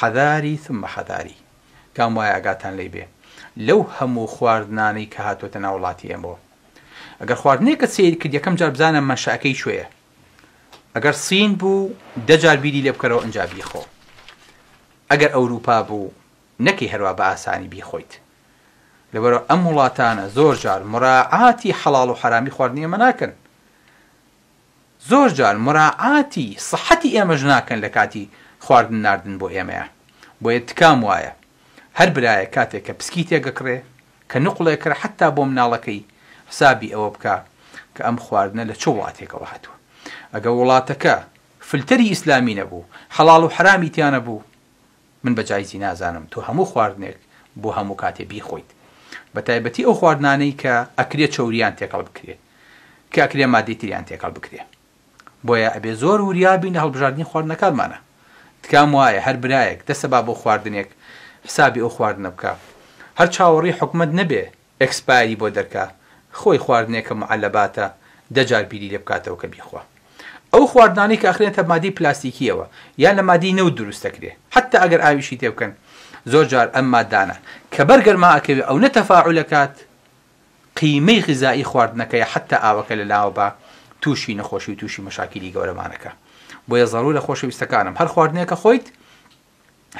حەذاری ثم حەذاری کام وایە ئاگاتان لێ بێ لەو هەموو خواردنانەی کە هاتوۆتە ناو وڵاتی ئێمەوە ئەگەر خواردنێکە سیر کرد یەکەم جار بزانە مەنشەکەی شوێیە ئەگەر سین بوو 10 جار بیری لێ بکەرەوە ئەنجا بیخۆ ئەگەر ئەوروپا بوو نەکەی هەروە بە ئاسانی بیخۆیت لەبەرەوە ئەم وڵاتانە زۆر جار مراعاتی حەڵاڵ و حرامی خواردنی ئێمە ناکەن زۆر جار مراعاتی صحەتی ئێمەش ناکەن لە کاتی خواردن ناردن بۆ ئێمەیە بۆیە تکام وایە هەر برایە کاتێک کە پسکی تێگەکڕێ کە نوقڵێکرا حتا بۆ مناڵەکەی حسابی ئەوە بکە کە ئەم خواردنە لە چ وڵاتێکەوە هاتووە ئەگە وڵاتەکە فلتەری ئیسلامی نەبوو حەڵاڵ و حرامی تیانە بوو من بە جایزی نازانم تۆ هەموو خواردنێک بۆ هەموو کاتێ بیخۆیت بە تایبەتی ئەو خواردنانەی کە ئەکرێت چەوریان تێکەڵ بکرێت کە ئەکرێ مادەی تریان تێکەڵ بکرێت بۆیە ئەبێ زۆر وریابین لە هەڵبژاردننی خواردنەکانمانە تکام وایە هەر برایەک دەسە با بۆ خواردنێک حسابی ئەو خواردنە بکە هەر چاوەڕی حکومت نەبێ ئەکسپایری بۆ دەرکا خۆی خواردنێکە معەلەباتە 10 جار بیری لێ بکاتەوە کە بیخوا ئەو خواردنانەی کە ئەخرێتە مادەی پلاستیکیەوە یان لە مادەی نەوت دروست دەکرێت حتا ئەگەر ئاویشی تێ بکەن زۆر جار ئەم مادانە کە بەرگەرما ئەکەوێت ئەو نەتەفاعولەکات قیمەی غذایی خواردنەکەی حتا ئاوەکە لەناوە بە تووشی نەخۆشی و تووشی مەشاکیلی گەورەمانەکە بۆیە زەڕوورە خۆشەویستەکانم هەر خواردنێکە خۆیت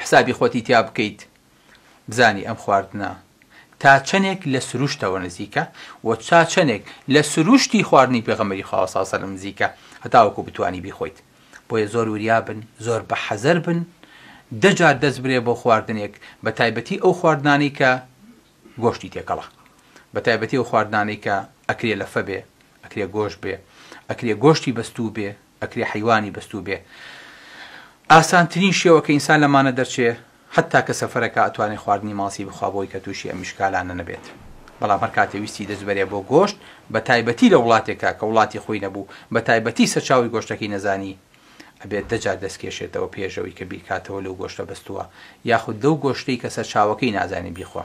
حسابی خۆتی تیا بکەیت بزانی ئەم خواردنە تا چەندێک لە سروشتەوە نزیکە و تا چەندێک لە سروشتی خواردنی پێغەمبەری خوا صلی الله علیه و سلم نزیکە هەتاوەکو بتوانی بیخۆیت بۆیە زۆر وریابن زۆر بە حەزەر بن 10 جار دەست برێ بۆ خواردنێک بە تایبەتی ئەو خواردنانەی کە گۆشتی تێکەڵە بە تایبەتی ئەو خواردنانەی کە ئەکرێ لەفە بێ ئەکرێ گۆشت بێ ئەکرێ گۆشتی بەستوو بێ ئەکرێ حیوانی بەستوو بێ ئاسانترین شێوە کە ئینسان لەمانە دەرچێ حتا کە سەفەرەکە ئەتوانێت خواردنی ماسی بخوا بۆی کە تووشی ئەم میشکالانە نەبێت بەڵام هەر کاتێ ویستی دەستبەرێ بۆ گۆشت بە تایبەتی لە وڵاتێکە کە وڵاتی خۆی نەبوو بە تایبەتی سەرچاوی گۆشتەکەی نەزانی ئەبێت 10 جار دەستکێشێتەوە پێشەوەی کە بیرکاتەوە لەو گۆشتە بەستووە یاخود لەو گۆشتەی کە سەرچاوەکەی نازانێت بیخوا